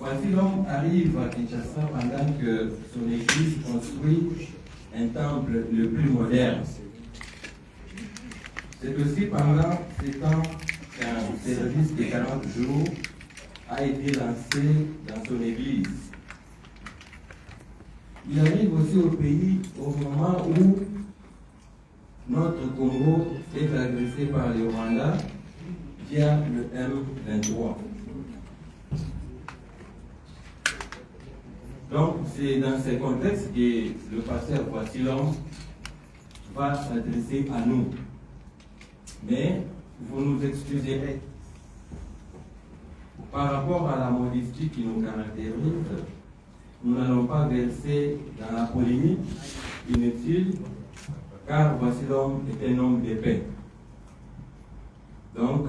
Voici l'homme arrive à Kinshasa pendant que son église construit un temple le plus moderne. C'est aussi pendant ces temps qu'un service de 40 jours a été lancé dans son église. Il arrive aussi au pays au moment où notre Congo est agressé par le Rwanda via le M23. Donc, c'est dans ce contexte que le pasteur Voici-l'homme va s'adresser à nous. Mais vous nous excuserez. Par rapport à la modestie qui nous caractérise, nous n'allons pas verser dans la polémique inutile, car Voici-l'homme est un homme de paix. Donc,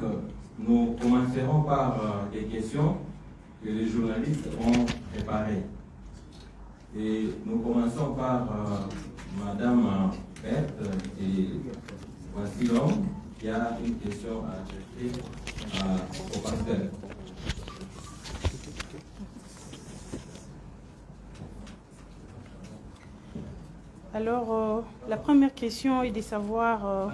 nous commencerons par des questions que les journalistes ont préparées. Et nous commençons par Madame Berthe, et Voici-l'homme qui a une question à adresser au pasteur. Alors, la première question est de savoir...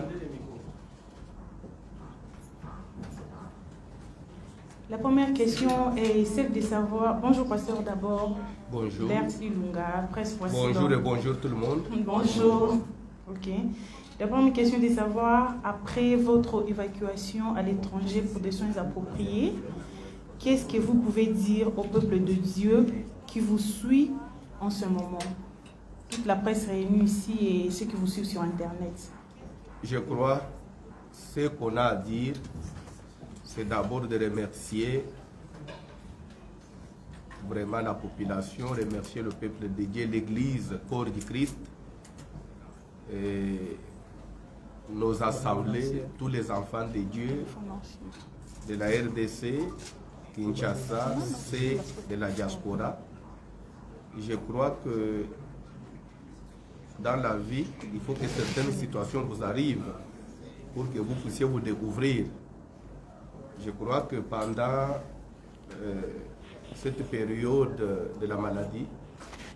la première question est celle de savoir... Bonjour, pasteur, d'abord. Bonjour. Berthe Ilunga, presse Voici-l'homme. Bonjour et bonjour tout le monde. Bonjour. Ok. La première question est de savoir, après votre évacuation à l'étranger pour des soins appropriés, qu'est-ce que vous pouvez dire au peuple de Dieu qui vous suit en ce moment? Toute la presse réunie ici et ceux qui vous suivent sur Internet. Je crois ce qu'on a à dire, c'est d'abord de remercier vraiment la population, remercier le peuple de Dieu, l'Église, corps du Christ, et nos assemblées, tous les enfants de Dieu, de la RDC, Kinshasa, c'est de la diaspora. Je crois que dans la vie, il faut que certaines situations vous arrivent pour que vous puissiez vous découvrir. Je crois que pendant cette période de la maladie,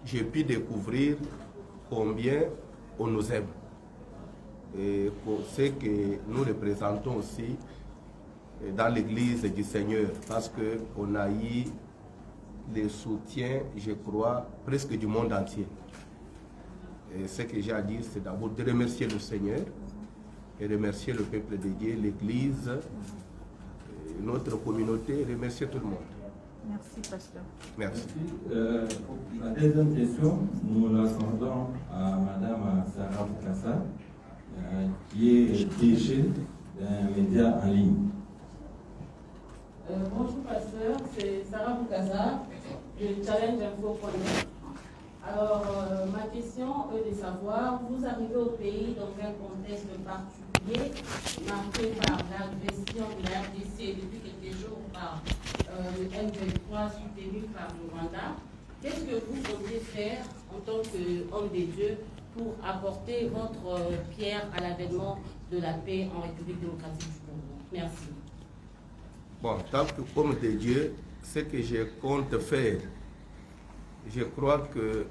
j'ai pu découvrir combien on nous aime. Et ce que nous représentons aussi dans l'Église du Seigneur, parce qu'on a eu le soutien, je crois, presque du monde entier. Et ce que j'ai à dire, c'est d'abord de remercier le Seigneur et remercier le peuple de Dieu, l'Église, notre communauté, remercier tout le monde. Merci, pasteur. Merci. La deuxième question, nous l'accordons à Madame Sarah Boukassa, qui est DG d'un média en ligne. Bonjour pasteur, c'est Sarah Boukassa, de Challenge Info.net. Alors, ma question est de savoir, vous arrivez au pays dans un contexte particulier, marqué par l'agression de la RDC depuis quelques jours par le M23 soutenu par le Rwanda. Qu'est-ce que vous comptez faire en tant qu'homme de Dieu pour apporter votre pierre à l'avènement de la paix en République démocratique du Congo? Merci. Bon, tant qu'homme de Dieu, ce que je compte faire, je crois que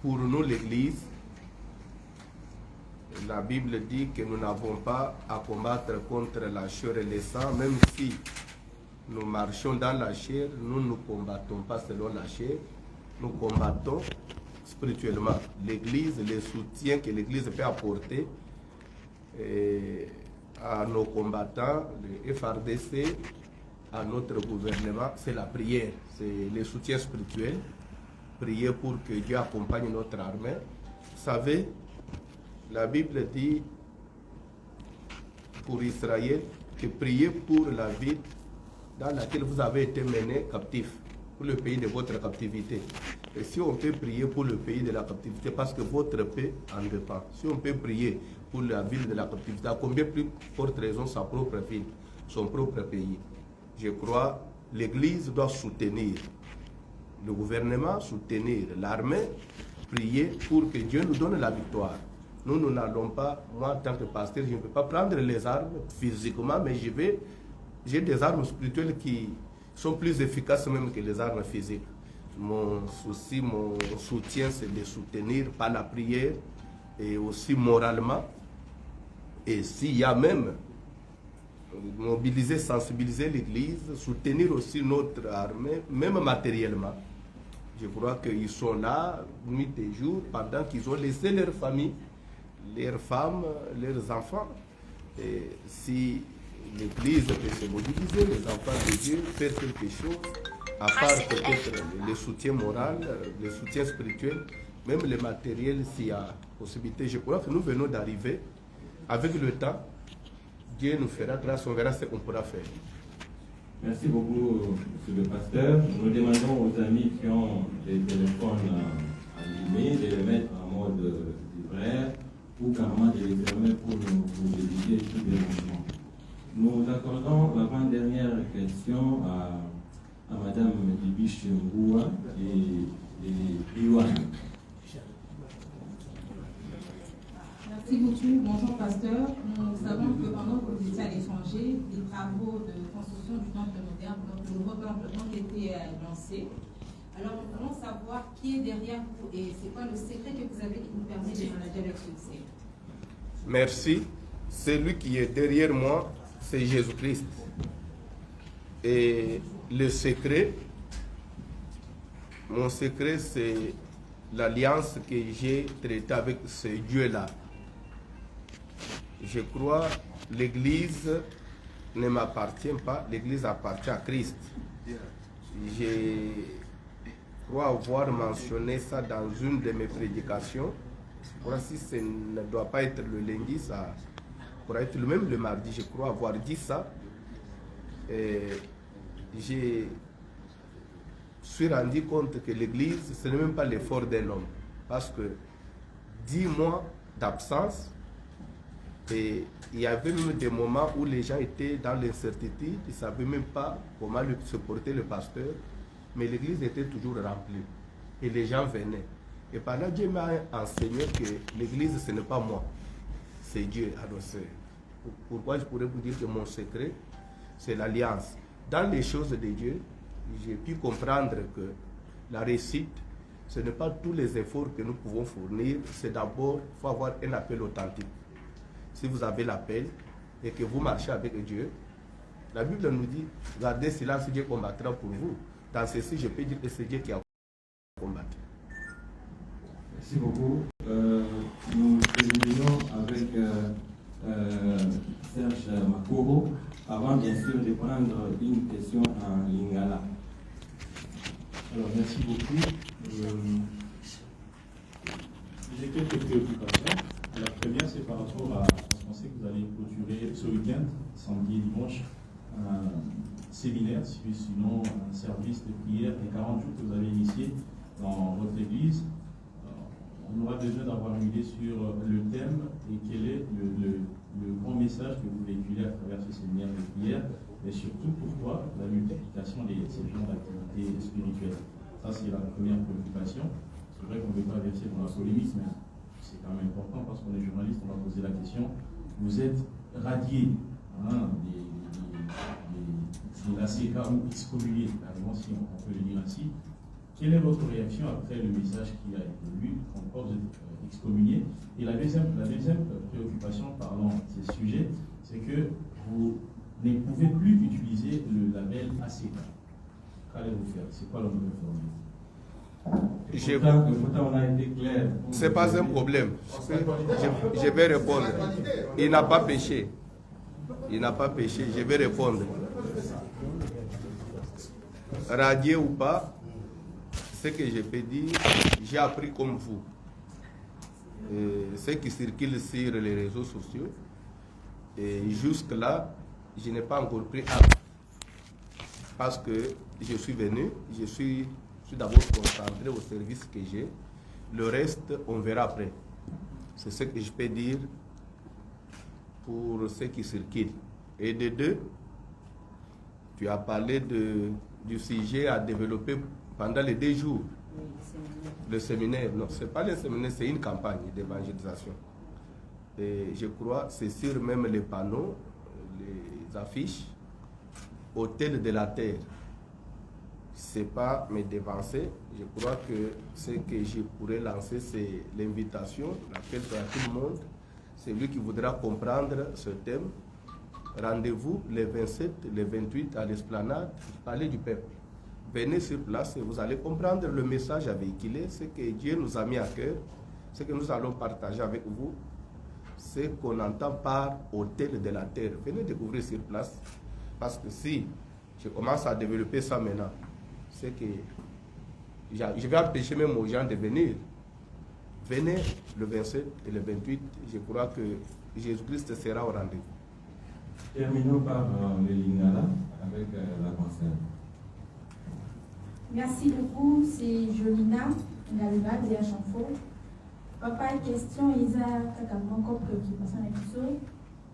pour nous, l'Église, la Bible dit que nous n'avons pas à combattre contre la chair et le sang, même si nous marchons dans la chair, nous ne combattons pas selon la chair, nous combattons spirituellement. L'Église, le soutien que l'Église peut apporter à nos combattants, le FRDC, à notre gouvernement, c'est la prière, c'est le soutien spirituel. Prier pour que Dieu accompagne notre armée. Vous savez, la Bible dit pour Israël que priez pour la ville dans laquelle vous avez été mené captif, pour le pays de votre captivité. Et si on peut prier pour le pays de la captivité, parce que votre paix en dépend. Si on peut prier pour la ville de la captivité, à combien plus forte raison sa propre ville, son propre pays. Je crois que l'Église doit soutenir le gouvernement, soutenir l'armée, prier pour que Dieu nous donne la victoire. Nous n'allons pas, moi en tant que pasteur, je ne peux pas prendre les armes physiquement, mais j'ai des armes spirituelles sont plus efficaces même que les armes physiques. Mon soutien, c'est de soutenir par la prière et aussi moralement. Et s'il y a même mobiliser, sensibiliser l'Église, soutenir aussi notre armée, même matériellement. Je crois qu'ils sont là, nuit et jour, pendant qu'ils ont laissé leur famille, leurs femmes, leurs enfants. Et si l'Église peut se mobiliser, les enfants de Dieu, faire quelque chose, à part peut-être le soutien moral, le soutien spirituel, même le matériel, s'il y a possibilité. Je crois que nous venons d'arriver. Avec le temps, Dieu nous fera grâce, on verra ce qu'on pourra faire. Merci beaucoup, monsieur le pasteur. Nous demandons aux amis qui ont des téléphones allumés de les mettre en mode vibraire ou carrément de les fermer pour nous éviter tout dérangement. Nous accordons l'avant-dernière question à madame Bibiche Mboua et Iwan. Merci beaucoup. Bonjour, pasteur. Nous savons que pendant que vous étiez à l'étranger, les travaux de construction du temple moderne, donc le nouveau temple, ont été lancés. Alors, nous voulons savoir qui est derrière vous et c'est quoi le secret que vous avez qui vous permet de manager avec succès. Merci. Celui qui est derrière moi, c'est Jésus-Christ. Et le secret, mon secret, c'est l'alliance que j'ai traitée avec ce Dieu-là. Je crois que l'Église ne m'appartient pas, l'Église appartient à Christ. Je crois avoir mentionné ça dans une de mes prédications. Je crois que si ce ne doit pas être le lundi, ça pourra être même le mardi. Je crois avoir dit ça. Et je suis rendu compte que l'Église, ce n'est même pas l'effort d'un homme. Parce que 10 mois d'absence, et il y avait même des moments où les gens étaient dans l'incertitude, ils ne savaient même pas comment se porter le pasteur, mais l'église était toujours remplie et les gens venaient. Et par là, Dieu m'a enseigné que l'église, ce n'est pas moi, c'est Dieu. Alors, pourquoi je pourrais vous dire que mon secret, c'est l'alliance. Dans les choses de Dieu, j'ai pu comprendre que la réussite, ce n'est pas tous les efforts que nous pouvons fournir, c'est d'abord, il faut avoir un appel authentique. Si vous avez l'appel et que vous marchez avec Dieu, la Bible nous dit, gardez silence, Dieu combattra pour vous. Dans ceci, je peux dire que c'est Dieu qui a combattu. Merci beaucoup. Nous terminons avec Serge Makoro, avant bien sûr de prendre une question en lingala. Alors, merci beaucoup. J'ai quelques préoccupations. La première, c'est par rapport à, parce qu'on sait que vous allez clôturer ce week-end, samedi et dimanche, un séminaire, sinon un service de prière des 40 jours que vous avez initié dans votre église. On aura besoin d'avoir une idée sur le thème et quel est le grand message que vous véhiculez à travers ce séminaire de prière, mais surtout pourquoi la multiplication de ces genres d'activités spirituelles. Ça, c'est la première préoccupation. C'est vrai qu'on ne veut pas verser dans la polémique, mais c'est quand même important parce qu'on est journaliste, on va poser la question. Vous êtes radié de la CK ou excommunié, carrément, si on peut le dire ainsi. Quelle est votre réaction après le message qui a été lu? Encore vous êtes excommunié. Et la deuxième préoccupation parlant de ces sujets, c'est que vous ne pouvez plus utiliser le label ACK. Qu'allez-vous faire? C'est quoi la nouvelle formule? C'est pas un problème. Je vais répondre. Il n'a pas péché. Il n'a pas péché. Je vais répondre. Radié ou pas, ce que je peux dire, j'ai appris comme vous. Ce qui circule sur les réseaux sociaux. Et jusque-là, je n'ai pas encore pris acte. Parce que je suis venu, je suis d'abord concentré au service que j'ai. Le reste, on verra après. C'est ce que je peux dire pour ce qui circule. Et de deux, tu as parlé du sujet à développer pendant les 2 jours. Le séminaire, non, ce n'est pas le séminaire, c'est une campagne d'évangélisation. Et je crois, c'est sur même les panneaux, les affiches, Hôtel de la Terre. c'est pas me dévancer. Je crois que ce que je pourrais lancer, c'est l'invitation, l'appel à tout le monde. Celui qui voudra comprendre ce thème, rendez-vous les 27, les 28 à l'esplanade, Palais du Peuple. Venez sur place et vous allez comprendre le message à véhiculer, ce que Dieu nous a mis à cœur, ce que nous allons partager avec vous, ce qu'on entend par hôtel de la terre. Venez découvrir sur place, parce que si je commence à développer ça maintenant, c'est que je vais empêcher même aux gens de venir. Venez le 27 et le 28, je crois que Jésus-Christ sera au rendez-vous. Terminons par le Lingala avec la concerne. Merci beaucoup, c'est Jolina Ngaliba de Achanfo. Papa, question, Isa, Kakaman, comme préoccupation à l'épisode.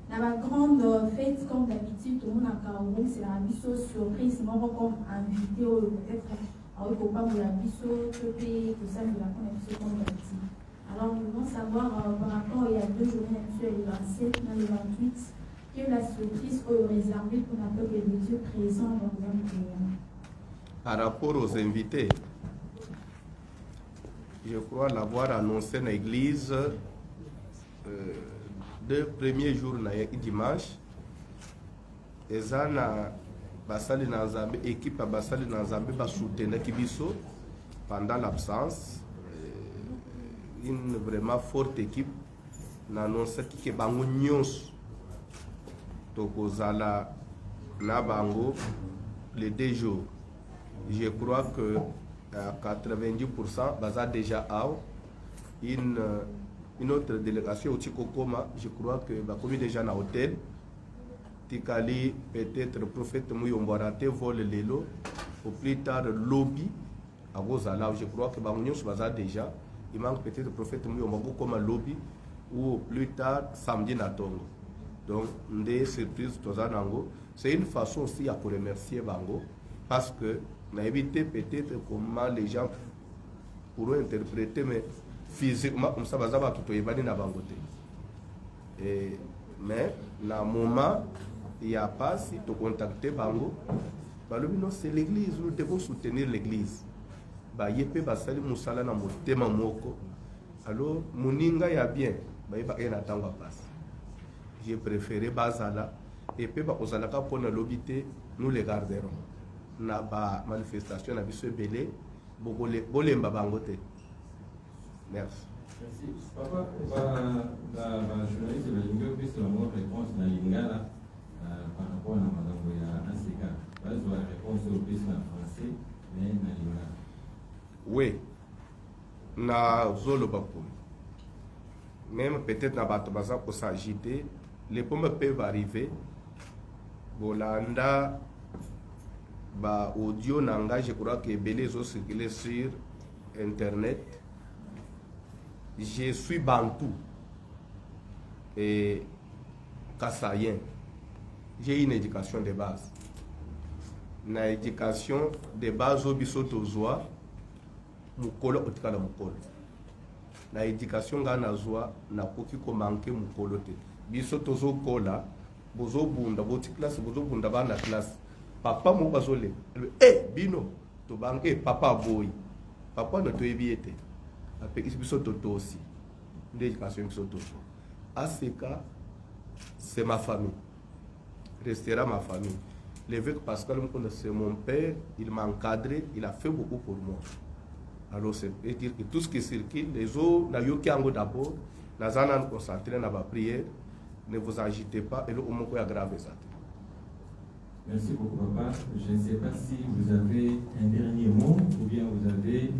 Dans la grande fête, comme d'habitude, tout le monde a Kaourou, c'est la biseau surprise, non comme invité, peut-être, alors il ne faut pas vous la biseau, tout ça, mais la connexion comme d'habitude. Alors, nous voulons savoir, par rapport, il y a 2 journées, le 27, le 28, quelle est la surprise réservée pour la peuple de Dieu présent dans le même pays. Par rapport aux invités, je crois l'avoir annoncé dans l'église 2 premiers jours dimanche. Et ça, basali na Nzambe, équipe à basali na Nzambe ba soutenir Kibiso pendant l'absence. Une vraiment forte équipe n'a annoncé que bango nyos tokozala na bango les 2 jours. Je crois que à 90% baza déjà out. Une autre délégation au Tikokoma, je crois que va commis déjà dans l'hôtel. Tikali peut-être prophète Mouyomborate vole lelo au plus tard lobby à Gozala. Je crois que Bangounion baza déjà. Il manque peut-être prophète Mouyomborate comme lobby ou au plus tard samedi na Tongo. Donc des surprises tozanango. C'est une façon aussi à pour remercier Bango parce que on a évité peut-être comment les gens pourront interpréter, mais physiquement, comme ça, va tout éviter na bangote. Mais, dans le moment, il n'y a pas, si tu contactes Bango, c'est l'église, nous devons soutenir l'église. Yepe basali musala na motema moko. Alors, muninga ya bien, il n'attend pas. J'ai préféré Bazala, et puis Ozalaka pour la lobité, nous les garderons. Na ba manifestation na biso belé bolemba bangote. Merci. Merci. Papa, la journaliste de Lingala puisse avoir réponse dans Lingala par rapport à Madame Boya Ansika. Pas la réponse au plus en français, mais dans Lingala. Oui. Na zolo bakou. Même peut-être na bato baza pour s'agiter, les pommes peuvent arriver. Bolanda ba audio nanga, je crois que les ont circulé sur internet. Je suis bantou et kassayen. J'ai une éducation de base. Na éducation de base au bisoto zoa mukolo otikala mukolo. Na éducation ngana zoa na koki ko manke mukolo te. Bisoto zo kola bozo bunda boti classe bozo bunda bana classe. Papa mo bazole bino to banke papa boy papa no to ebiete ape biso toto aussi l'éducation biso toto ACK c'est ma famille, restera ma famille. L'évêque Pascal Mkonda c'est mon père, il m'a encadré, il a fait beaucoup pour moi. Alors c'est dire que tout ce qui circule, les eaux na yoki ango d'abord, na zana concentré na ba prière, ne vous agitez pas et le omoko ya grave ça. Merci beaucoup, papa. Je ne sais pas si vous avez un dernier mot ou bien vous avez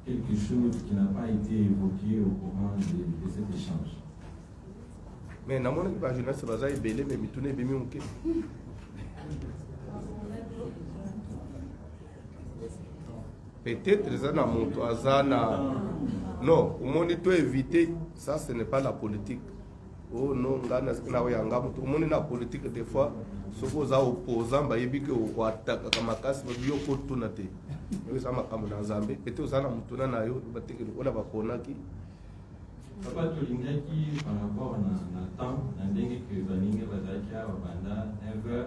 quelque chose qui n'a pas été évoqué au courant de cet échange. Mais dans mon équipe, je ne sais pas si belé, mais je ne sais pas. Peut-être ça n'a mon non, au moins il faut éviter ça, ce n'est pas la politique. Oh non, on la politique des fois. Ce que vous avez opposant, vous avez dit que vous avez attaqué comme casse, vous avez dit que vous avez dit que vous avez Papa Tolingaki, par rapport à temps, on a dit que Baninga Bazakia, Banda, Ever,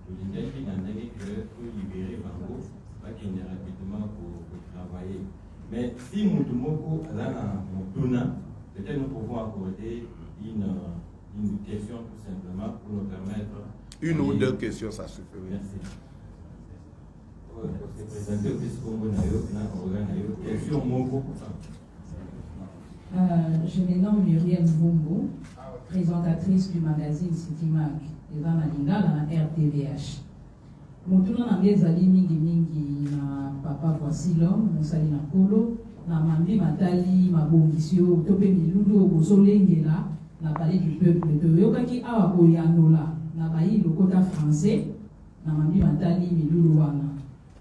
Tolingaki, on a dit que vous libérez Bango, pas qu'il n'y ait Mais si Moutoumoko a Moutuna, peut-être nous pouvons accorder une question tout simplement pour nous permettre. Une ou deux questions, ça suffit. Oui. Merci. Question Moko. Je me nomme Muriel Mbombo, présentatrice du magazine City Mag et dans la Lingala na RTVH. Motuna na ngezali mingi na papa voici l'homme, mosali na kolo, na mambi matali mabongisio tope miludu bozolengela na palais du peuple de yokaki awa boyanola na bayi lokota français na mambi matali miludu wana.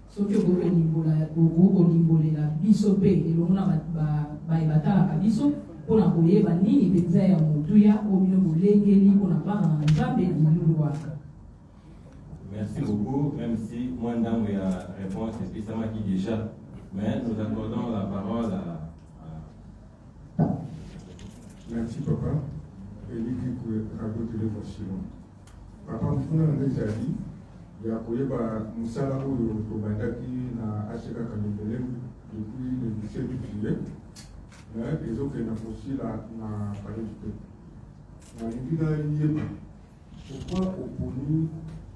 Soki okolimbolela biso pe elongo na bayi batalaka biso mpona koyeba nini mpenza ya motuya omino bolengeli mpona bana na nzambe na miludu wana. Merci beaucoup, même si moi, dans la réponse, c'est spécialement qui déjà, mais nous accordons la parole à... Merci, papa. Et lui, radio télévision. Papa, nous avons déjà dit, il y a un salaire qui na Ashika Kanibelem depuis le 17 juillet, mais les autres n'ont aussi na parlé du peuple. Dans l'India, pourquoi opposer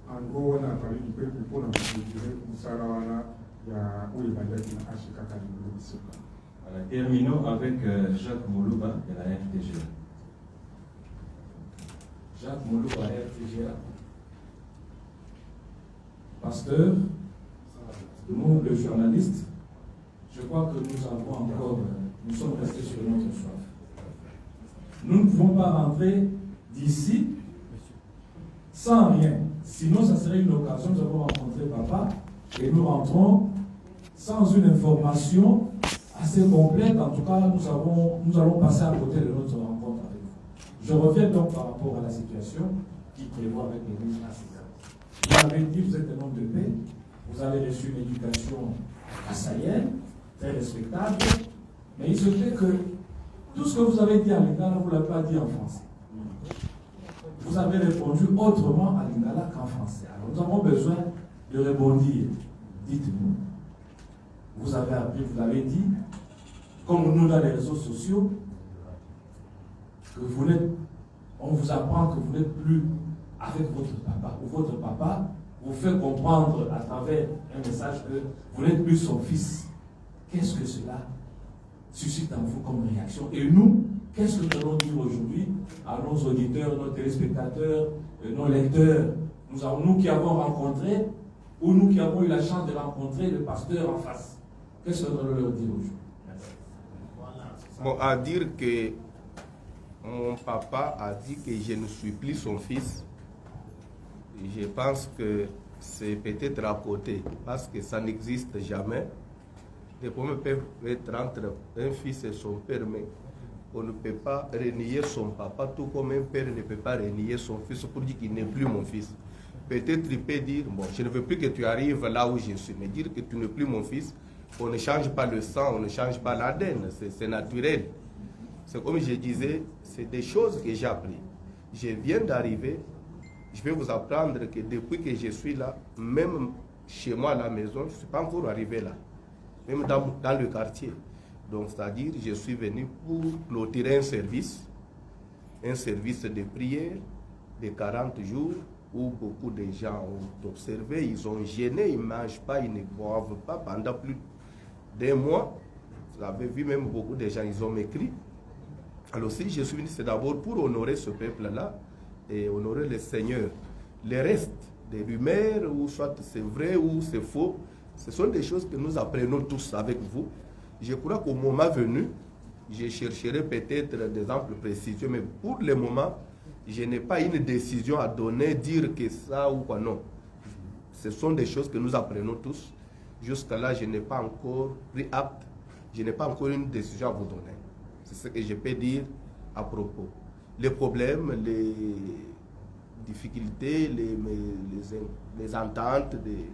en gros, on a parlé du peuple pour la protéger pour Sarawana, il y a où il va y avoir une Ashika Kanibelem. Voilà, terminons avec Jacques Moulouba de la RTGA. Jacques Moulouba, RTGA. Pasteur, nous, le journaliste, je crois que nous avons encore, nous sommes restés sur notre soif. Nous ne pouvons pas rentrer d'ici sans rien. Sinon, ça serait une occasion. Nous avons rencontré papa et nous rentrons sans une information assez complète. En tout cas, nous allons passer à côté de notre rencontre avec vous. Je reviens donc par rapport à la situation qui prévoit avec l'église africaine. Vous avez dit, vous êtes un homme de paix, vous avez reçu une éducation assaillenne, très respectable, mais il se fait que tout ce que vous avez dit à l'Ingala, vous ne l'avez pas dit en français. Vous avez répondu autrement à l'Ingala qu'en français. Alors nous avons besoin de rebondir. Dites-nous, vous avez appris, vous l'avez dit, comme nous dans les réseaux sociaux, que vous n'êtes, on vous apprend que vous n'êtes plus avec votre papa, ou votre papa vous fait comprendre à travers un message que vous n'êtes plus son fils. Qu'est-ce que cela suscite en vous comme réaction? Et nous, qu'est-ce que nous allons dire aujourd'hui à nos auditeurs, nos téléspectateurs, nos lecteurs, nous qui avons rencontré, ou nous qui avons eu la chance de rencontrer le pasteur en face? Qu'est-ce que nous allons leur dire aujourd'hui? Bon, à dire que mon papa a dit que je ne suis plus son fils, je pense que c'est peut-être à côté, parce que ça n'existe jamais. Les problèmes peuvent être entre un fils et son père, mais on ne peut pas renier son papa, tout comme un père ne peut pas renier son fils pour dire qu'il n'est plus mon fils. Peut-être il peut dire, bon, je ne veux plus que tu arrives là où je suis, mais dire que tu n'es plus mon fils, on ne change pas le sang, on ne change pas l'ADN, c'est naturel. C'est comme je disais, c'est des choses que j'ai appris. Je viens d'arriver, je vais vous apprendre que depuis que je suis là, même chez moi à la maison, je ne suis pas encore arrivé là, même dans le quartier. Donc, c'est-à-dire, je suis venu pour clôturer un service de prière de 40 jours, où beaucoup de gens ont observé, ils ont gêné, ils ne mangent pas, ils ne boivent pas pendant plus d'un mois. Vous avez vu même beaucoup de gens, ils ont écrit. Alors si je suis venu, c'est d'abord pour honorer ce peuple-là et honorer le Seigneur. Le reste des rumeurs, ou soit c'est vrai ou c'est faux, ce sont des choses que nous apprenons tous avec vous. Je crois qu'au moment venu, je chercherai peut-être des amples précisions, mais pour le moment, je n'ai pas une décision à donner, dire que ça ou quoi, non. Ce sont des choses que nous apprenons tous. Jusqu'à là, je n'ai pas encore pris acte, je n'ai pas encore une décision à vous donner. C'est ce que je peux dire à propos. Les problèmes, les difficultés, les ententes, les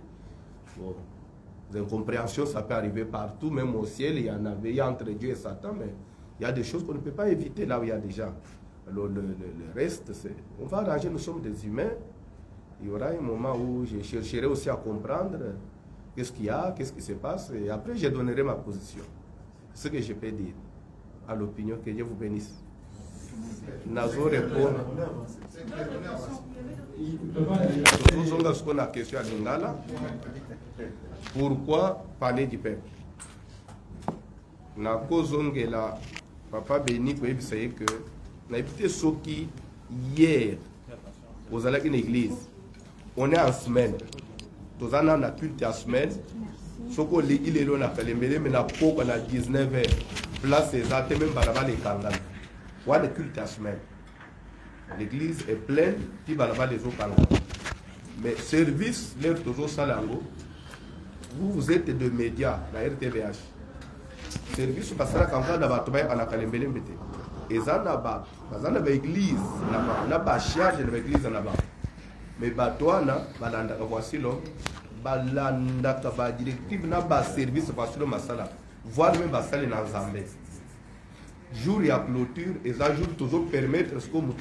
incompréhensions, ça peut arriver partout, même au ciel, il y en avait entre Dieu et Satan, mais il y a des choses qu'on ne peut pas éviter là où il y a des gens. Alors le reste, on va arranger, nous sommes des humains. Il y aura un moment où je chercherai aussi à comprendre qu'est-ce qu'il y a, qu'est-ce qui se passe, et après je donnerai ma position. ce que je peux dire à l'opinion, que Dieu vous bénisse. Nazo répondre. Nous avons la question à Lingala. Pourquoi parler du peuple? Na kozongela papa béni pour essayer que na évité ce qui hier aux allez une église. On est en semaine. Tous en a culte en semaine. Ce qu'on lit il est là on a fait les mêlés mais na po qu'on a 19h. Place exacte même balaba les kangan. On a culte en semaine. L'église est pleine, puis balaba les autres kangan. Mais service l'air toujours salango. Vous êtes de médias, la RTVH. Service passera quand on a battu à la Kalembele Mbete. Et ça n'a pas, parce qu'on a l'église, on n'a pas charge de l'église en avant. Mais batouana, balanda voici l'homme, balanda kaba directive n'a pas service parce que masala, voire même basale dans Zambé. Jour et à clôture, et ça jour toujours permettre ce que nous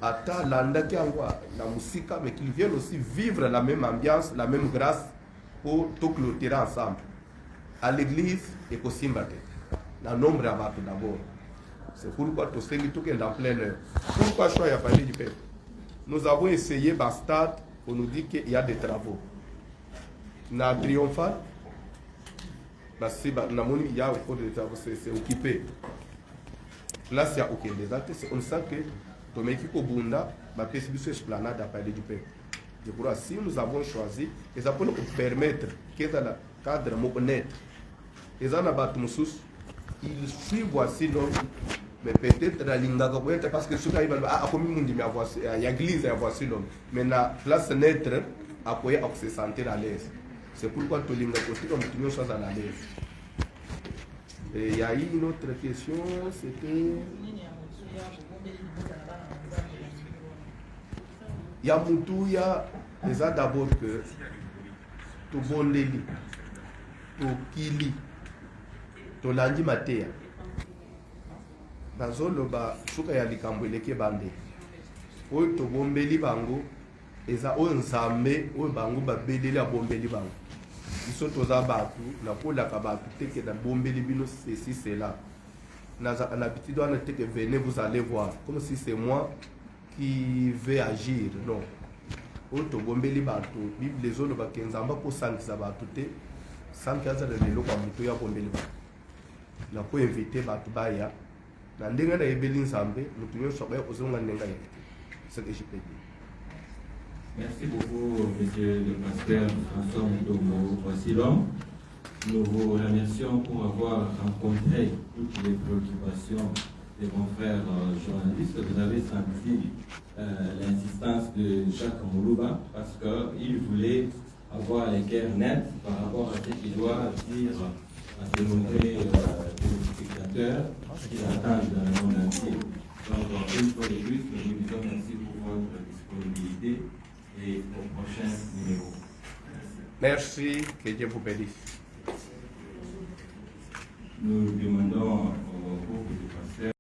à landa qui envoie la musique, mais qu'ils viennent aussi vivre la même ambiance, la même grâce pour tout clôturer ensemble. À l'église et au Simbate. Dans le nombre d'abats d'abord. C'est pourquoi tout ce qui est dans plein heure. Pourquoi je suis parlé du peuple? Nous avons essayé Bastard pour nous dire qu'il y a des travaux. Dans Triomphal, il y a encore des travaux, c'est occupé. Là, il y a aucun désastre. On sent que Tomeki Kobunda va passer sur l'esplanade à parler du peuple. Je crois que si nous avons choisi, et ça peut nous permettre que dans le cadre honnête, et ça n'a pas de moussous, il suit voici l'homme, mais peut-être la ligne parce que ce qu'il y a comme il y a l'église à voici l'homme, mais la place naître à quoi se sentir à l'aise. C'est pourquoi tout le monde comme tout le monde soit à l'aise. Et il y a eu une autre question, c'était. Il y a Moutouya, déjà d'abord que tout Bondeli, tout Kili, tout Landi Matea. Dans le bas, souka ya likambwele ke bande. Oyo to bombeli bango, eza oyo nzambe, oyo bango babeleli abombeli bango. Biso toza batu, na kolaka batu teke na bombeli bino ceci cela. Na habitude on était que venez vous allez voir, comme si c'est moi qui vais agir, non. Oto bombeli batu, Bible les autres bakenzamba ko sangisa batu te, sankaza de lelo kwa mutu ya bombeli batu. Na ko inviter batu baya, na ndenga na ebeli nzambe, mutu yo sobe ozonga ndenga yete. C'est ce que je peux dire. Merci beaucoup, monsieur le pasteur François Moutomo. Voici l'homme. Nous vous remercions pour avoir rencontré toutes les préoccupations des confrères journalistes. Vous avez senti l'insistance de Jacques Moulouba parce qu'il voulait avoir les cœurs nets par rapport à ce qu'il doit dire à ses nombreux téléspectateurs qui attendent dans le monde entier. Donc, une fois de plus, nous vous disons merci pour votre disponibilité et au prochain numéro. Merci, que Dieu vous bénisse. Nous demandons